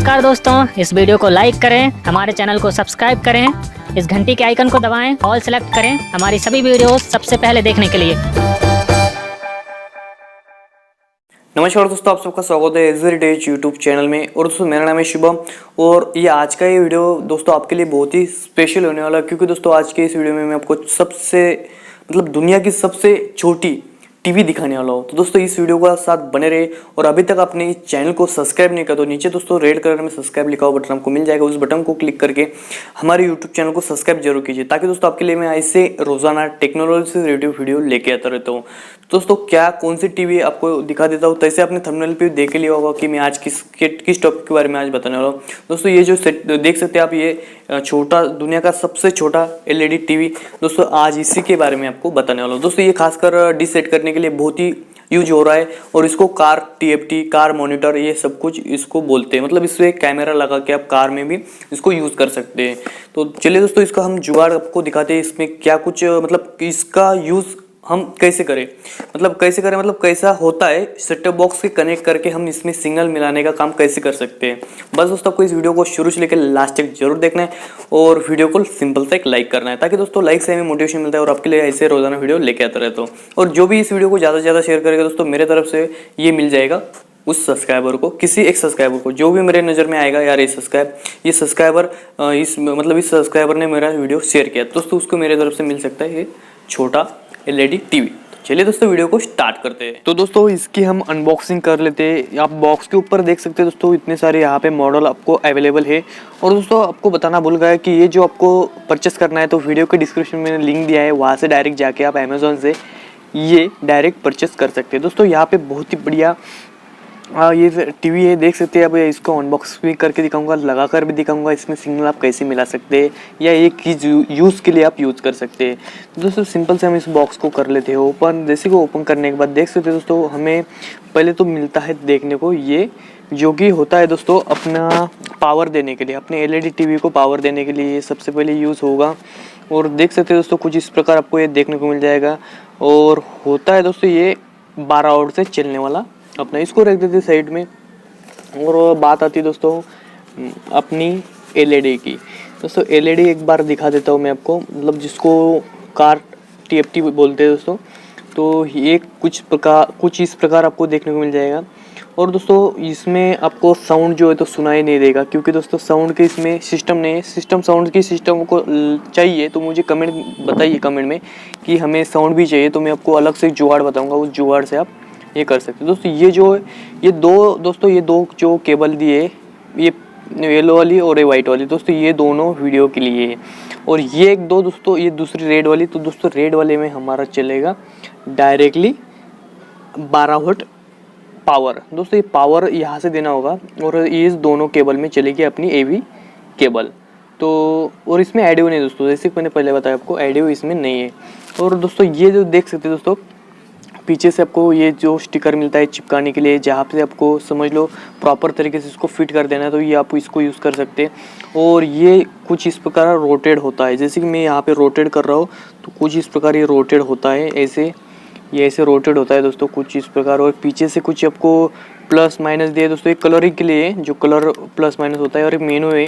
नमस्कार दोस्तों, इस वीडियो को लाइक करें, हमारे चैनल को सब्सक्राइब करें, इस घंटी के आइकन को दबाएं, ऑल सेलेक्ट करें हमारी सभी वीडियो सबसे पहले देखने के लिए। नमस्कार दोस्तों, आप सबका स्वागत है एवरीडेज यूट्यूब चैनल में। और दोस्तों मेरा नाम है शुभम और ये आज का ये वीडियो दोस्तों आपके लिए बहुत ही स्पेशल होने वाला है, क्योंकि दोस्तों आज के इस वीडियो में मैं आपको दुनिया की सबसे छोटी टीवी दिखाने वाला हूँ। तो दोस्तों इस वीडियो का साथ बने रहे और अभी तक आपने इस चैनल को सब्सक्राइब नहीं किया तो नीचे दोस्तों रेड कलर में सब्सक्राइब लिखा हुआ बटन आपको मिल जाएगा, उस बटन को क्लिक करके हमारे यूट्यूब चैनल को सब्सक्राइब जरूर कीजिए, ताकि दोस्तों आपके लिए मैं ऐसे रोजाना टेक्नोलॉजी से रिलेटेड वीडियो लेके आता रहता हूँ। दोस्तों क्या कौन सी टीवी आपको दिखा देता हूँ, तैसे आपने थंबनेल पे देख लिया होगा कि मैं आज किस टॉपिक के बारे में आज बताने वाला हूँ। दोस्तों ये जो देख सकते हैं आप, ये छोटा दुनिया का सबसे छोटा एलईडी टीवी, दोस्तों आज इसी के बारे में आपको बताने वाला हूँ। दोस्तों ये खासकर डिश सेट करने के लिए बहुत ही यूज हो रहा है और इसको कार टीएफटी, कार मॉनिटर, ये सब कुछ इसको बोलते हैं। मतलब इसमें कैमरा लगा के आप कार में भी इसको यूज कर सकते हैं। तो चलिए दोस्तों इसका हम जुगाड़ आपको दिखाते हैं, इसमें क्या कुछ मतलब इसका यूज हम कैसे करें, मतलब कैसा होता है, सेट टॉप बॉक्स के कनेक्ट करके हम इसमें सिग्नल मिलाने का काम कैसे कर सकते हैं। बस दोस्तों आपको इस वीडियो को शुरू से लेकर लास्ट तक जरूर देखना है और वीडियो को सिंपल सा एक लाइक करना है, ताकि दोस्तों लाइक से हमें मोटिवेशन मिलता है और आपके लिए ऐसे रोजाना वीडियो लेके आता रहता हूँ। और जो भी इस वीडियो को ज़्यादा से ज़्यादा शेयर करेगा दोस्तों, मेरे तरफ से ये मिल जाएगा उस सब्सक्राइबर को, किसी एक सब्सक्राइबर को जो भी मेरे नज़र में आएगा, यार ये सब्सक्राइबर इस सब्सक्राइबर ने मेरा वीडियो शेयर किया, दोस्तों उसको मेरे तरफ से मिल सकता है ये छोटा एलईडी टीवी। चलिए दोस्तों वीडियो को स्टार्ट करते हैं। तो दोस्तों इसकी हम अनबॉक्सिंग कर लेते हैं। आप बॉक्स के ऊपर देख सकते हैं दोस्तों, इतने सारे यहाँ पे मॉडल आपको अवेलेबल है। और दोस्तों आपको बताना भूल गया कि ये जो आपको परचेस करना है, तो वीडियो के डिस्क्रिप्शन में मैंने लिंक दिया है, वहाँ से डायरेक्ट जाके आप अमेजोन से ये डायरेक्ट परचेस कर सकते हैं। दोस्तों यहाँ पे बहुत ही बढ़िया ये टीवी है, देख सकते हैं। अब इसको अनबॉक्स भी करके दिखाऊंगा, लगा कर भी दिखाऊंगा इसमें सिग्नल आप कैसे मिला सकते हैं या एक चीज़ यूज़ के लिए आप यूज़ कर सकते हैं। तो दोस्तों सिंपल से हम इस बॉक्स को कर लेते हैं ओपन। जैसे कि ओपन करने के बाद देख सकते हैं दोस्तों, हमें पहले तो मिलता है देखने को ये, जो कि होता है दोस्तों अपना पावर देने के लिए, अपने एलईडी टीवी को पावर देने के लिए ये सबसे पहले यूज़ होगा। और देख सकते हैं दोस्तों कुछ इस प्रकार आपको ये देखने को मिल जाएगा। और होता है दोस्तों ये 12 वोल्ट से चलने वाला। अपना इसको रख देते साइड में। और बात आती है दोस्तों अपनी एलईडी की। दोस्तों एलईडी एक बार दिखा देता हूँ मैं आपको, मतलब जिसको कार टीएफटी बोलते हैं दोस्तों। तो ये कुछ इस प्रकार आपको देखने को मिल जाएगा। और दोस्तों इसमें आपको साउंड जो है तो सुनाई नहीं देगा, क्योंकि दोस्तों साउंड के इसमें सिस्टम नहीं है। सिस्टम को चाहिए तो मुझे बताइए कमेंट में कि हमें साउंड भी चाहिए, तो मैं आपको अलग से जुगाड़ बताऊँगा, उस जुगाड़ से आप ये कर सकते हैं। दोस्तों ये दो जो केबल दिए, ये येलो वाली और ये वाइट वाली, दोस्तों ये दोनों वीडियो के लिए है। और ये दोस्तों ये दूसरी रेड वाली, तो दोस्तों रेड वाले में हमारा चलेगा डायरेक्टली 12 वोल्ट पावर। दोस्तों ये पावर यहाँ से देना होगा और ये इस दोनों केबल में चलेगी अपनी एवी केबल। तो और इसमें ऑडियो नहीं दोस्तों, जैसे मैंने पहले बताया आपको, ऑडियो इसमें नहीं है। और दोस्तों ये जो देख सकते हैं दोस्तों, पीछे से आपको ये जो स्टिकर मिलता है चिपकाने के लिए, जहाँ पे आपको समझ लो प्रॉपर तरीके से इसको फिट कर देना है, तो ये आप इसको यूज़ कर सकते हैं। और ये कुछ इस प्रकार रोटेट होता है, जैसे कि मैं यहाँ पे रोटेट कर रहा हूँ, तो कुछ इस प्रकार ये रोटेट होता है, ये ऐसे रोटेट होता है दोस्तों कुछ इस प्रकार। और पीछे से कुछ आपको प्लस माइनस दिया दोस्तों, एक कलरिंग के लिए जो कलर प्लस माइनस होता है, और एक मेनू है,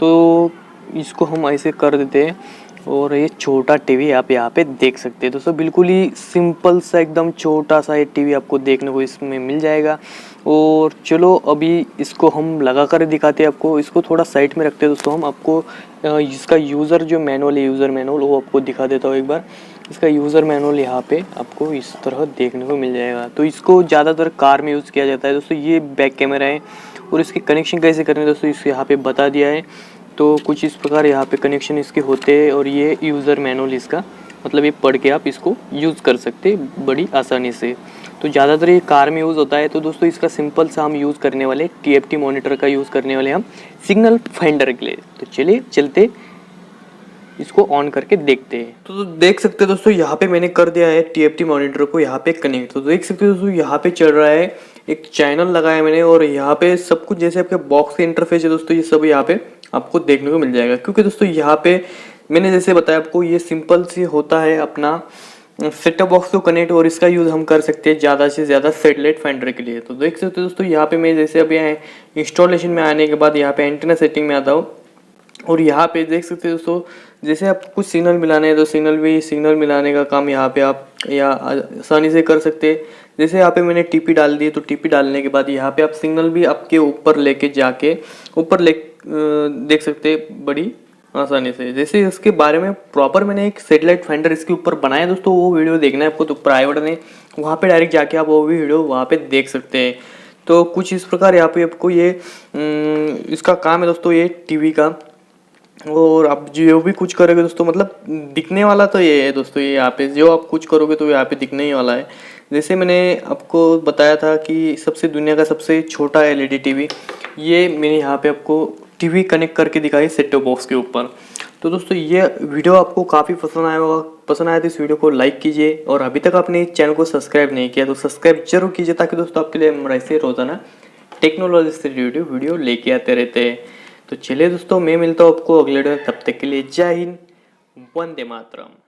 तो इसको हम ऐसे कर देते हैं। और ये छोटा टीवी आप यहाँ पे देख सकते हैं दोस्तों, बिल्कुल ही सिंपल सा एकदम छोटा सा ये टीवी आपको देखने को इसमें मिल जाएगा। और चलो अभी इसको हम लगा कर दिखाते हैं आपको। इसको थोड़ा साइड में रखते हैं दोस्तों, हम आपको इसका यूज़र मैनुअल वो आपको दिखा देता हूँ एक बार। इसका यूज़र मैनुअल यहाँ पे आपको इस तरह देखने को मिल जाएगा। तो इसको ज़्यादातर कार में यूज़ किया जाता है दोस्तों। ये बैक कैमरा है और इसके कनेक्शन कैसे करने दोस्तों इसको यहाँ पे बता दिया है। तो कुछ इस प्रकार यहाँ पे कनेक्शन इसके होते हैं और ये यूज़र मैनुअल इसका, मतलब ये पढ़ के आप इसको यूज़ कर सकते हैं बड़ी आसानी से। तो ज़्यादातर ये कार में यूज़ होता है। तो दोस्तों इसका सिंपल सा हम यूज़ करने वाले टीएफटी मॉनिटर का यूज़ करने वाले हम सिग्नल फाइंडर के लिए। तो चलिए चलते इसको ऑन करके देखते हैं। तो देख सकते हैं दोस्तों यहाँ पे मैंने कर दिया है टीएफटी मॉनिटर को यहाँ पे कनेक्ट। तो देख सकते हो दोस्तों यहाँ पे चल रहा है, एक चैनल लगाया मैंने और यहाँ पे सब कुछ जैसे आपके बॉक्स के इंटरफेस है दोस्तों, ये सब यहाँ पे आपको देखने को मिल जाएगा। क्योंकि दोस्तों यहाँ पे मैंने जैसे बताया आपको, ये सिंपल सी होता है अपना सेट टॉप बॉक्स को कनेक्ट और इसका यूज़ हम कर सकते हैं ज़्यादा से ज़्यादा सैटेलाइट फाइंडर के लिए। तो देख सकते हो दोस्तों, यहाँ पे मैं जैसे अभी इंस्टॉलेशन में आने के बाद यहाँ पे एंटीना सेटिंग में आता हूँ और यहाँ पे देख सकते हो दोस्तों, जैसे आप कुछ सिग्नल मिलाने हैं तो सिग्नल मिलाने का काम यहाँ पे आप या आसानी से कर सकते हैं। जैसे यहाँ पे मैंने टीपी डाल दी, तो टीपी डालने के बाद यहाँ पे आप सिग्नल भी आपके ऊपर लेके जाके ऊपर ले देख सकते हैं बड़ी आसानी से। जैसे इसके बारे में प्रॉपर मैंने एक सैटेलाइट फाइंडर इसके ऊपर बनाया दोस्तों, वो वीडियो देखना है आपको तो प्राइवेट ने वहाँ पे डायरेक्ट जाके आप वो भी वीडियो वहाँ पे देख सकते हैं। तो कुछ इस प्रकार यहाँ पे आपको ये इसका काम है दोस्तों, ये टीवी का। और आप जो भी कुछ करोगे दोस्तों, मतलब दिखने वाला तो ये है दोस्तों, ये यहाँ पे जो आप कुछ करोगे तो यहाँ पे दिखने ही वाला है। जैसे मैंने आपको बताया था कि दुनिया का सबसे छोटा एलईडी टीवी, ये मैंने यहाँ पे आपको टीवी कनेक्ट करके दिखाई सेट टॉप बॉक्स के ऊपर। तो दोस्तों ये वीडियो आपको काफ़ी पसंद आया होगा। पसंद आया तो इस वीडियो को लाइक कीजिए और अभी तक आपने इस चैनल को सब्सक्राइब नहीं किया तो सब्सक्राइब जरूर कीजिए, ताकि दोस्तों आपके लिए हम ऐसे रोजाना टेक्नोलॉजी से रिलेटेड वीडियो लेके आते रहते हैं। तो चलिए दोस्तों, मैं मिलता हूँ आपको अगले वीडियो में, तब तक के लिए जय हिंद, वंदे मातरम।